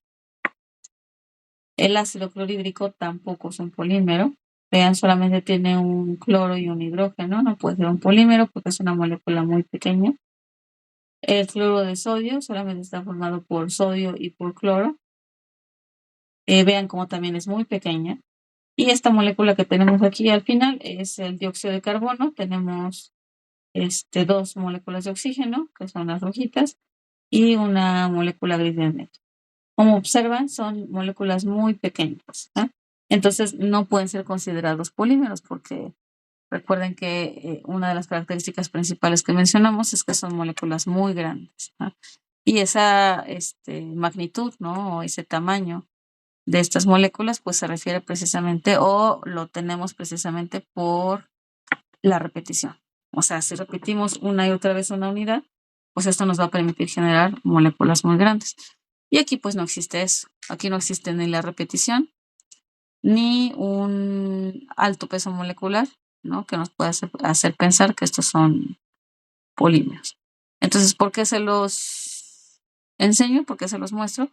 [SPEAKER 1] El ácido clorhídrico tampoco es un polímero. Vean, solamente tiene un cloro y un hidrógeno. No puede ser un polímero porque es una molécula muy pequeña. El cloro de sodio solamente está formado por sodio y por cloro. Vean cómo también es muy pequeña. Y esta molécula que tenemos aquí al final es el dióxido de carbono. Tenemos dos moléculas de oxígeno, que son las rojitas, y una molécula gris de neutro. Como observan, son moléculas muy pequeñas. Entonces, no pueden ser considerados polímeros porque recuerden que una de las características principales que mencionamos es que son moléculas muy grandes. Y esa magnitud, ¿no? O ese tamaño de estas moléculas, pues se refiere precisamente, o lo tenemos precisamente por la repetición. O sea, si repetimos una y otra vez una unidad, pues esto nos va a permitir generar moléculas muy grandes. Y aquí pues no existe eso. Aquí no existe ni la repetición, ni un alto peso molecular, ¿no? Que nos pueda hacer pensar que estos son polímeros. Entonces, ¿por qué se los enseño? ¿Por qué se los muestro?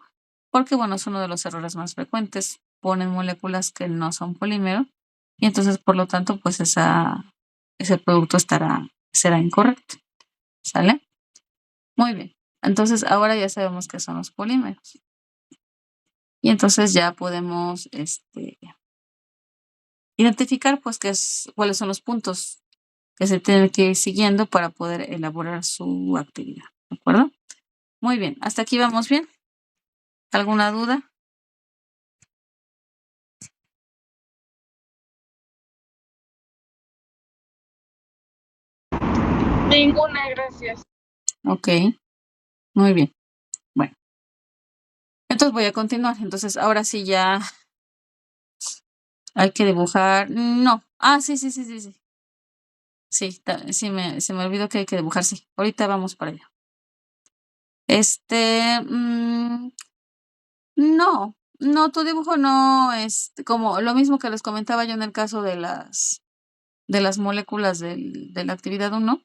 [SPEAKER 1] Porque, bueno, es uno de los errores más frecuentes. Ponen moléculas que no son polímero y entonces, por lo tanto, pues ese producto será incorrecto. ¿Sale? Muy bien. Entonces, ahora ya sabemos qué son los polímeros. Y entonces ya podemos identificar, pues, cuáles son los puntos que se tienen que ir siguiendo para poder elaborar su actividad. ¿De acuerdo? Muy bien. ¿Hasta aquí vamos bien? ¿Alguna duda?
[SPEAKER 2] Ninguna, gracias.
[SPEAKER 1] Ok, muy bien. Bueno, entonces voy a continuar. Entonces, ahora sí ya hay que dibujar. No. Ah, sí, sí, sí, sí, sí. Sí, se me olvidó que hay que dibujar. Sí, ahorita vamos para allá. No, no, tu dibujo no es como lo mismo que les comentaba yo en el caso de las moléculas de la actividad uno.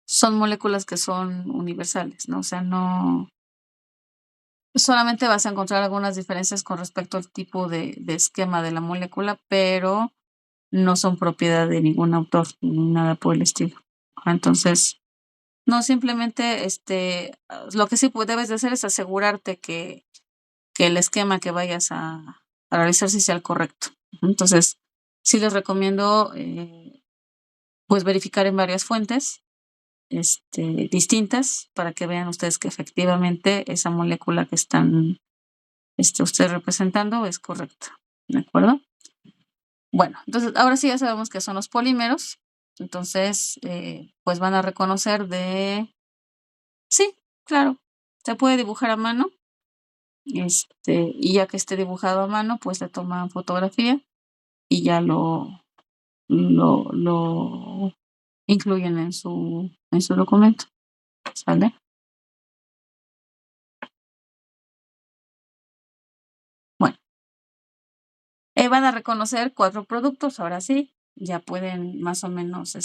[SPEAKER 1] Son moléculas que son universales, ¿no? O sea, no, solamente vas a encontrar algunas diferencias con respecto al tipo de esquema de la molécula, pero no son propiedad de ningún autor ni nada por el estilo. Entonces, no, simplemente, lo que sí debes de hacer es asegurarte que el esquema que vayas a realizar sí sea el correcto. Entonces, sí les recomiendo, pues verificar en varias fuentes, distintas para que vean ustedes que efectivamente esa molécula que están, ustedes representando es correcta. ¿De acuerdo? Bueno, entonces ahora sí ya sabemos que son los polímeros. Entonces, pues van a reconocer sí, claro, se puede dibujar a mano. Y ya que esté dibujado a mano, pues le toman fotografía y ya lo incluyen en su documento. ¿Sale? Bueno, van a reconocer 4 productos, ahora sí, ya pueden más o menos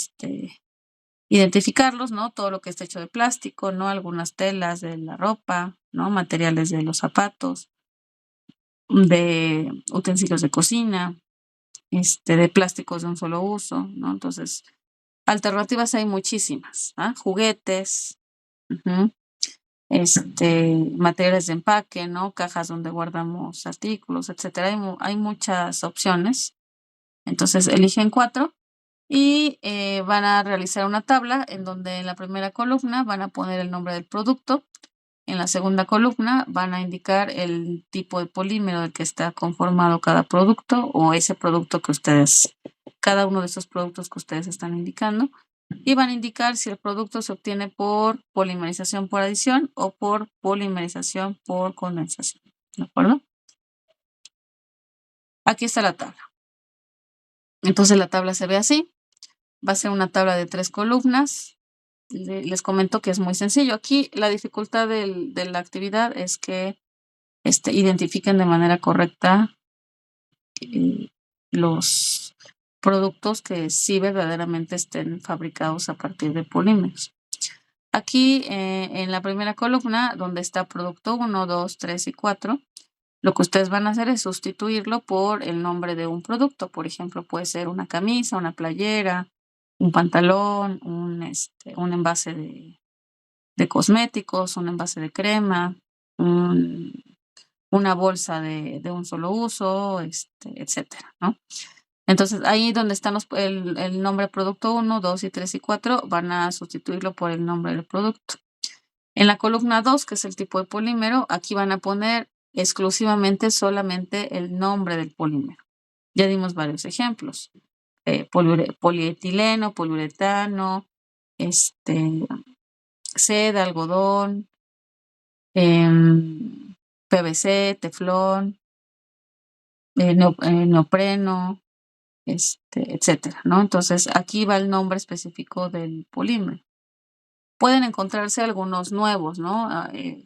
[SPEAKER 1] identificarlos, ¿no? Todo lo que está hecho de plástico, ¿no? Algunas telas de la ropa, ¿no? Materiales de los zapatos, de utensilios de cocina, de plásticos de un solo uso, ¿no? Entonces, alternativas hay muchísimas, ¿ah? Juguetes, materiales de empaque, ¿no? Cajas donde guardamos artículos, etcétera. Hay muchas opciones. Entonces, eligen 4 y van a realizar una tabla en donde en la primera columna van a poner el nombre del producto. En la segunda columna van a indicar el tipo de polímero del que está conformado cada producto o ese producto que ustedes, cada uno de esos productos que ustedes están indicando. Y van a indicar si el producto se obtiene por polimerización por adición o por polimerización por condensación. ¿De acuerdo? Aquí está la tabla. Entonces la tabla se ve así. Va a ser una tabla de 3 columnas. Les comento que es muy sencillo. Aquí la dificultad de la actividad es que identifiquen de manera correcta los productos que sí verdaderamente estén fabricados a partir de polímeros. Aquí en la primera columna, donde está producto 1, 2, 3 y 4, lo que ustedes van a hacer es sustituirlo por el nombre de un producto. Por ejemplo, puede ser una camisa, una playera, un pantalón, un envase de cosméticos, un envase de crema, una bolsa de un solo uso, etcétera, ¿no? Entonces, ahí donde están el nombre producto 1, 2 y 3 y 4, van a sustituirlo por el nombre del producto. En la columna 2, que es el tipo de polímero, aquí van a poner exclusivamente solamente el nombre del polímero. Ya dimos varios ejemplos. Polietileno, poliuretano, seda, algodón, PVC, teflón, neopreno, etcétera, ¿no? Entonces, aquí va el nombre específico del polímero. Pueden encontrarse algunos nuevos, ¿no?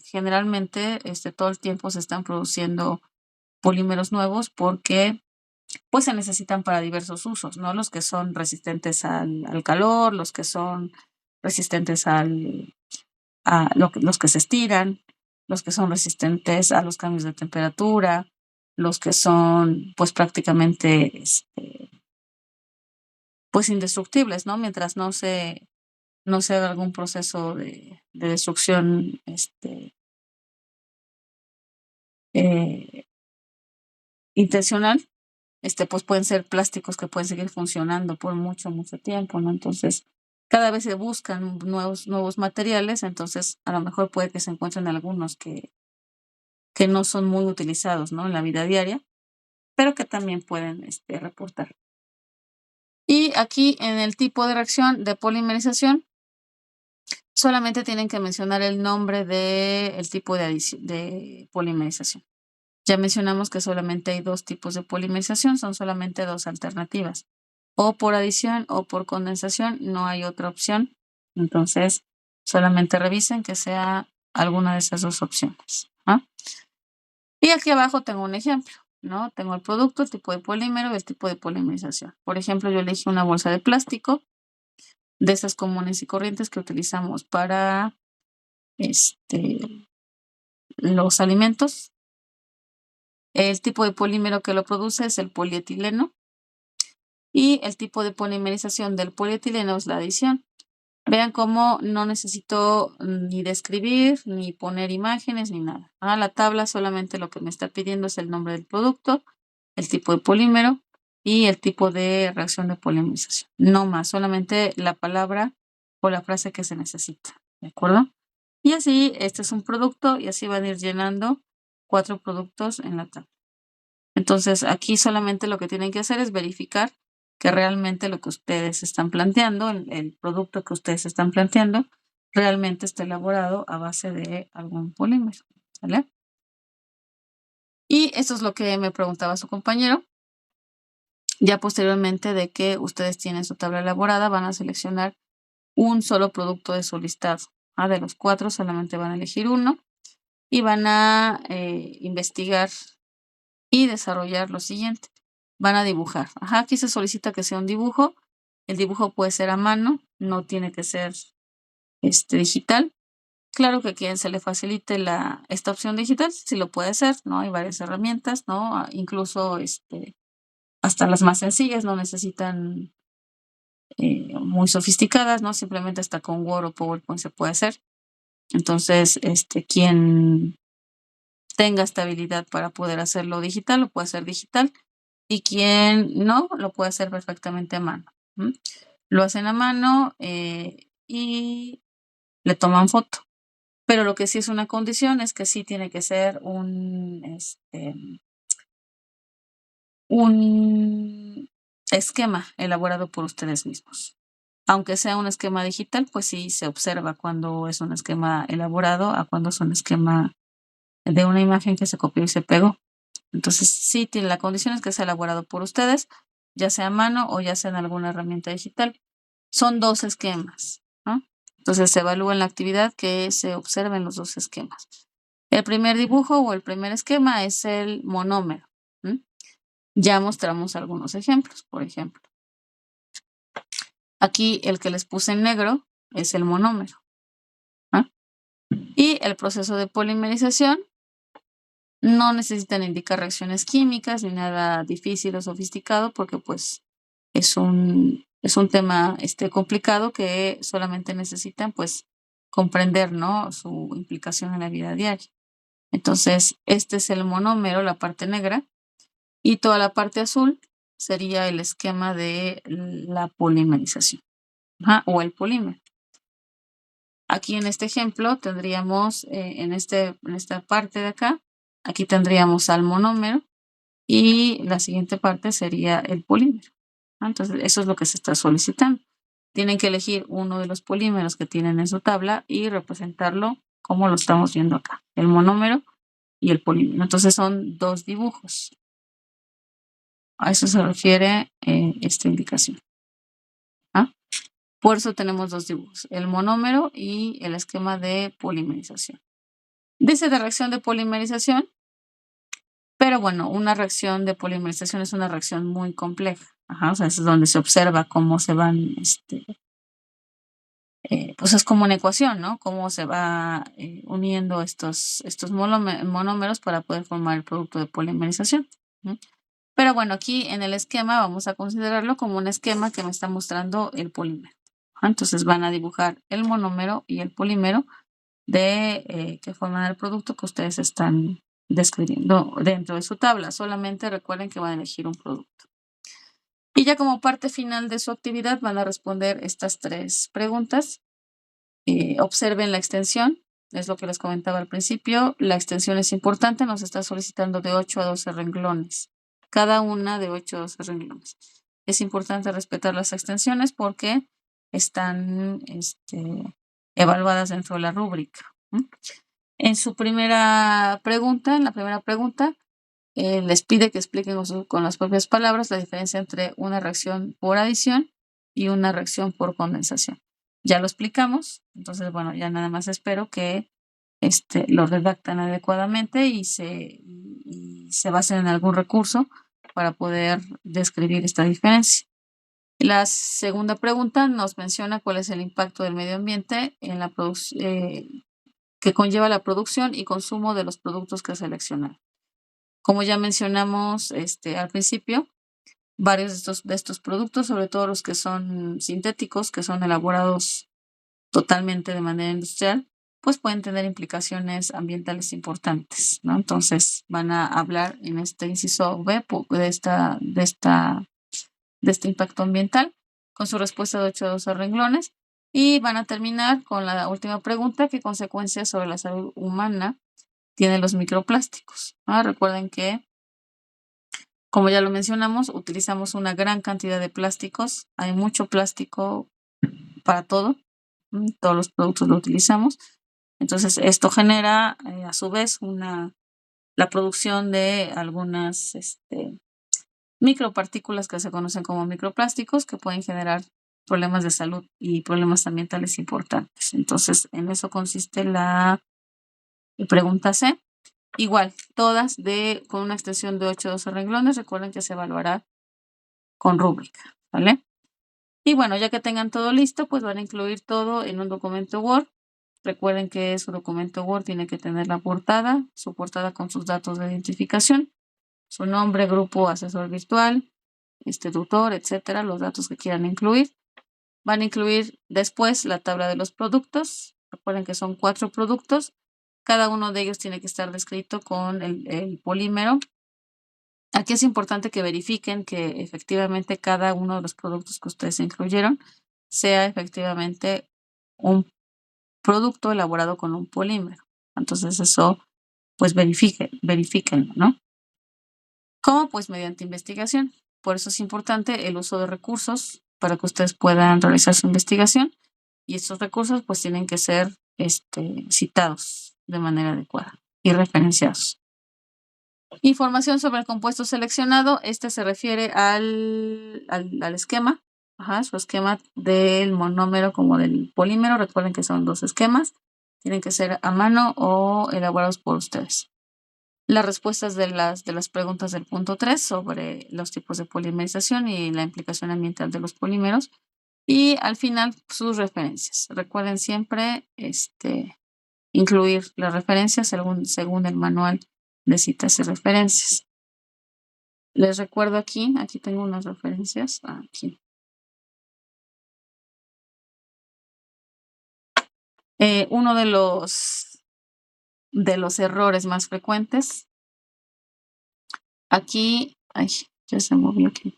[SPEAKER 1] Generalmente, todo el tiempo se están produciendo polímeros nuevos porque, pues, se necesitan para diversos usos, ¿no? Los que son resistentes al calor, los que son resistentes los que se estiran, los que son resistentes a los cambios de temperatura, los que son, pues, prácticamente, pues, indestructibles, ¿no? Mientras no se haga algún proceso de destrucción, eh, intencional, pues pueden ser plásticos que pueden seguir funcionando por mucho, mucho tiempo, ¿no? Entonces, cada vez se buscan nuevos materiales, entonces a lo mejor puede que se encuentren algunos que no son muy utilizados, ¿no? En la vida diaria, pero que también pueden, reportar. Y aquí en el tipo de reacción de polimerización, solamente tienen que mencionar el nombre del tipo de polimerización. Ya mencionamos que solamente hay dos tipos de polimerización, son solamente dos alternativas, o por adición o por condensación, no hay otra opción. Entonces, solamente revisen que sea alguna de esas dos opciones, ¿no? Y aquí abajo tengo un ejemplo, ¿no? Tengo el producto, el tipo de polímero y el tipo de polimerización. Por ejemplo, yo elegí una bolsa de plástico de esas comunes y corrientes que utilizamos para los alimentos. El tipo de polímero que lo produce es el polietileno y el tipo de polimerización del polietileno es la adición. Vean cómo no necesito ni describir, ni poner imágenes, ni nada. La tabla solamente lo que me está pidiendo es el nombre del producto, el tipo de polímero y el tipo de reacción de polimerización. No más, solamente la palabra o la frase que se necesita. ¿De acuerdo? Y así, este es un producto y así van a ir llenando 4 productos en la tabla. Entonces, aquí solamente lo que tienen que hacer es verificar que realmente lo que ustedes están planteando, el producto que ustedes están planteando, realmente está elaborado a base de algún polímero. ¿Vale? Y eso es lo que me preguntaba su compañero. Ya posteriormente de que ustedes tienen su tabla elaborada, van a seleccionar un solo producto de su listado. De los 4 solamente van a elegir uno y van a investigar y desarrollar lo siguiente. Van a dibujar. Aquí se solicita que sea un dibujo. El dibujo puede ser a mano, no tiene que ser digital. Claro que a quien se le facilite esta opción digital, sí lo puede hacer, ¿no? Hay varias herramientas, ¿no? Incluso hasta las más sencillas no necesitan muy sofisticadas, ¿no? Simplemente hasta con Word o PowerPoint se puede hacer. Entonces, quien tenga esta habilidad para poder hacerlo digital, lo puede hacer digital. Y quien no, lo puede hacer perfectamente a mano. Lo hacen a mano y le toman foto. Pero lo que sí es una condición es que sí tiene que ser un esquema elaborado por ustedes mismos. Aunque sea un esquema digital, pues sí se observa cuando es un esquema elaborado a cuando es un esquema de una imagen que se copió y se pegó. Entonces, sí, la condición es que sea elaborado por ustedes, ya sea a mano o ya sea en alguna herramienta digital. Son 2 esquemas, ¿no? Entonces, se evalúa en la actividad que se observen los 2 esquemas. El primer dibujo o el primer esquema es el monómero. Ya mostramos algunos ejemplos, por ejemplo. Aquí el que les puse en negro es el monómero. Y el proceso de polimerización no necesitan indicar reacciones químicas ni nada difícil o sofisticado porque pues es un tema complicado que solamente necesitan pues comprender, ¿no? Su implicación en la vida diaria. Entonces, este es el monómero, la parte negra, y toda la parte azul sería el esquema de la polimerización, o el polímero. Aquí en este ejemplo tendríamos, en esta parte de acá, aquí tendríamos al monómero y la siguiente parte sería el polímero. Entonces, eso es lo que se está solicitando. Tienen que elegir uno de los polímeros que tienen en su tabla y representarlo como lo estamos viendo acá, el monómero y el polímero. Entonces, son 2 dibujos. A eso se refiere esta indicación. Por eso tenemos 2 dibujos, el monómero y el esquema de polimerización. Dice de reacción de polimerización, pero bueno, una reacción de polimerización es una reacción muy compleja. O sea, es donde se observa cómo se van, pues es como una ecuación, ¿no? Cómo se va uniendo estos monómeros para poder formar el producto de polimerización. Pero bueno, aquí en el esquema vamos a considerarlo como un esquema que me está mostrando el polímero. Entonces van a dibujar el monómero y el polímero que forman el producto que ustedes están describiendo dentro de su tabla. Solamente recuerden que van a elegir un producto. Y ya como parte final de su actividad van a responder estas 3 preguntas. Observen la extensión, es lo que les comentaba al principio. La extensión es importante, nos está solicitando de 8 a 12 renglones. Cada una de 8 a 12 renglones. es importante respetar las extensiones porque están evaluadas dentro de la rúbrica. En la primera pregunta, les pide que expliquen con las propias palabras la diferencia entre una reacción por adición y una reacción por condensación. Ya lo explicamos, entonces, bueno, ya nada más espero que lo redactan adecuadamente y se basen en algún recurso para poder describir esta diferencia. La segunda pregunta nos menciona cuál es el impacto del medio ambiente en la que conlleva la producción y consumo de los productos que seleccionan. Como ya mencionamos al principio, varios de estos productos, sobre todo los que son sintéticos, que son elaborados totalmente de manera industrial, pues pueden tener implicaciones ambientales importantes, ¿no? Entonces van a hablar en este inciso B de este impacto ambiental con su respuesta de 8 a 12 renglones y van a terminar con la última pregunta: ¿qué consecuencias sobre la salud humana tienen los microplásticos? Recuerden que, como ya lo mencionamos, utilizamos una gran cantidad de plásticos. Hay mucho plástico para todo. Todos los productos lo utilizamos. Entonces, esto genera, a su vez, la producción de algunas micropartículas que se conocen como microplásticos, que pueden generar problemas de salud y problemas ambientales importantes. Entonces, en eso consiste la pregunta C. Igual, todas con una extensión de 8 a 12 renglones. Recuerden que se evaluará con rúbrica, ¿vale? Y bueno, ya que tengan todo listo, pues van a incluir todo en un documento Word. Recuerden que su documento Word tiene que tener su portada con sus datos de identificación, su nombre, grupo, asesor virtual, tutor, etcétera, los datos que quieran incluir. Van a incluir después la tabla de los productos. Recuerden que son 4 productos. Cada uno de ellos tiene que estar descrito con el polímero. Aquí es importante que verifiquen que efectivamente cada uno de los productos que ustedes incluyeron sea efectivamente un producto elaborado con un polímero. Entonces eso, pues verifíquenlo, ¿no? ¿Cómo? Pues mediante investigación. Por eso es importante el uso de recursos para que ustedes puedan realizar su investigación, y estos recursos pues tienen que ser citados de manera adecuada y referenciados. Información sobre el compuesto seleccionado. Se refiere al esquema, su esquema del monómero como del polímero. Recuerden que son 2 esquemas, tienen que ser a mano o elaborados por ustedes. Las respuestas de las preguntas del punto 3 sobre los tipos de polimerización y la implicación ambiental de los polímeros. Y al final, sus referencias. Recuerden siempre incluir las referencias según el manual de citas y referencias. Les recuerdo aquí tengo unas referencias. Aquí. Uno de los errores más frecuentes. Aquí, ya se movió aquí.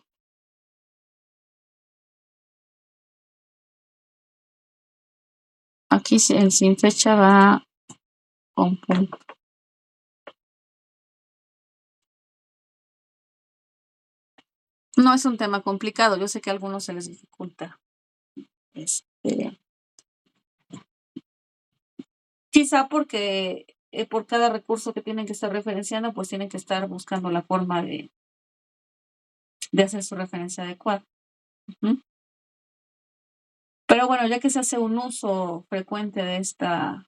[SPEAKER 1] Aquí el sin fecha va con punto. No es un tema complicado. Yo sé que a algunos se les dificulta. Quizá porque por cada recurso que tienen que estar referenciando, pues tienen que estar buscando la forma de hacer su referencia adecuada. Pero bueno, ya que se hace un uso frecuente de esta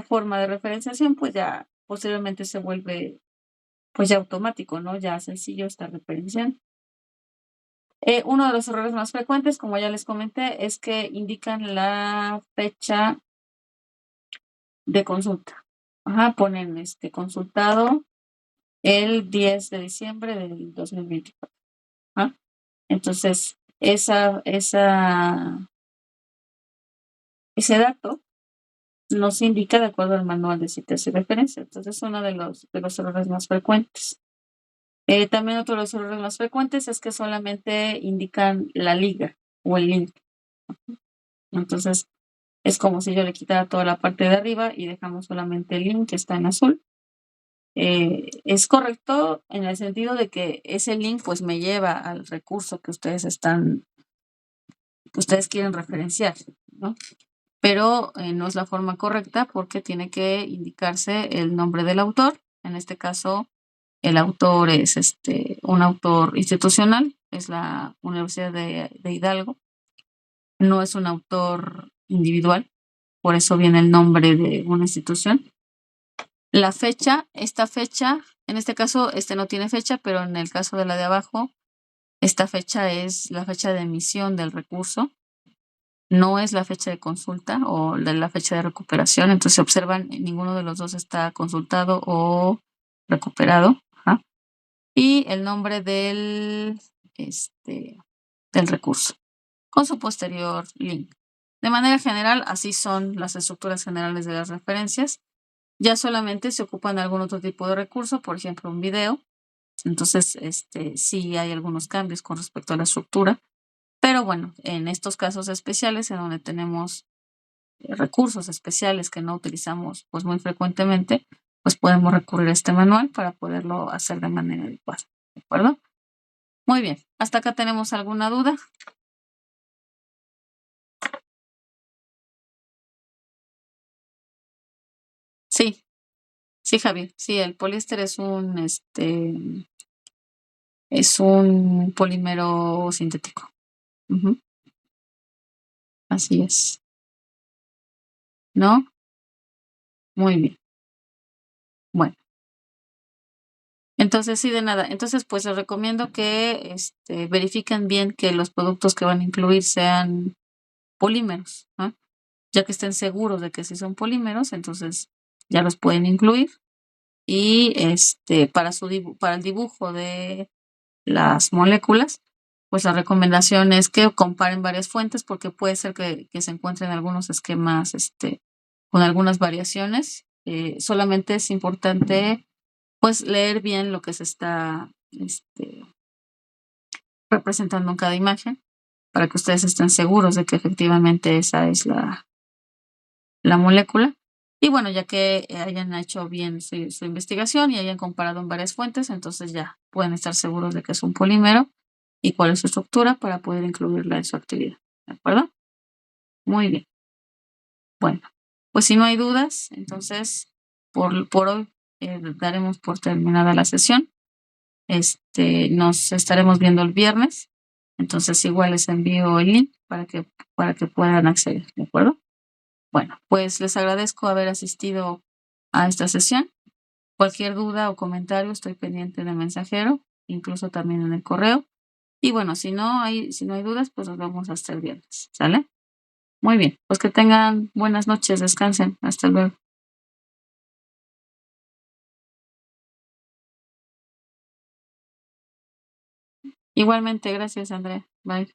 [SPEAKER 1] forma de referenciación, pues ya posteriormente se vuelve pues ya automático, ¿no? Ya sencillo estar referenciando. Uno de los errores más frecuentes, como ya les comenté, es que indican la fecha de consulta. Ponen consultado el 10 de diciembre del 2024. Entonces, ese dato nos indica de acuerdo al manual de citas y referencias. Entonces, es uno de los errores más frecuentes. También otro de los errores más frecuentes es que solamente indican la liga o el link. Entonces, es como si yo le quitara toda la parte de arriba y dejamos solamente el link que está en azul. Es correcto en el sentido de que ese link pues me lleva al recurso que ustedes quieren referenciar, ¿no? Pero no es la forma correcta porque tiene que indicarse el nombre del autor. En este caso, el autor es un autor institucional, es la Universidad de Hidalgo, no es un autor individual, por eso viene el nombre de una institución. La fecha, esta fecha, en este caso, no tiene fecha, pero en el caso de la de abajo, esta fecha es la fecha de emisión del recurso, no es la fecha de consulta o de la fecha de recuperación. Entonces, si observan, ninguno de los dos está consultado o recuperado. Ajá. Y el nombre del recurso, con su posterior link. De manera general, así son las estructuras generales de las referencias. Ya solamente se ocupan algún otro tipo de recurso, por ejemplo, un video. Entonces, sí hay algunos cambios con respecto a la estructura. Pero bueno, en estos casos especiales, en donde tenemos recursos especiales que no utilizamos pues muy frecuentemente, pues podemos recurrir a este manual para poderlo hacer de manera adecuada. ¿De acuerdo? Muy bien. ¿Hasta acá tenemos alguna duda? Sí, sí, Javier. Sí, el poliéster es un polímero sintético. Ujú. Así es. ¿No? Muy bien. Bueno, entonces sí, de nada. Entonces, pues les recomiendo que verifiquen bien que los productos que van a incluir sean polímeros, ¿no? Ya que estén seguros de que sí son polímeros, entonces ya los pueden incluir. Y para el dibujo de las moléculas, pues la recomendación es que comparen varias fuentes porque puede ser que se encuentren algunos esquemas con algunas variaciones. Solamente es importante pues leer bien lo que se está representando en cada imagen para que ustedes estén seguros de que efectivamente esa es la molécula. Y bueno, ya que hayan hecho bien su investigación y hayan comparado en varias fuentes, entonces ya pueden estar seguros de que es un polímero y cuál es su estructura para poder incluirla en su actividad. ¿De acuerdo? Muy bien. Bueno, pues si no hay dudas, entonces por hoy daremos por terminada la sesión. Nos estaremos viendo el viernes. Entonces igual les envío el link para que puedan acceder. ¿De acuerdo? Bueno, pues les agradezco haber asistido a esta sesión. Cualquier duda o comentario, estoy pendiente en el mensajero, incluso también en el correo. Y bueno, si no hay dudas, pues nos vemos hasta el viernes. ¿Sale? Muy bien, pues que tengan buenas noches, descansen. Hasta luego. Igualmente, gracias, Andrea. Bye.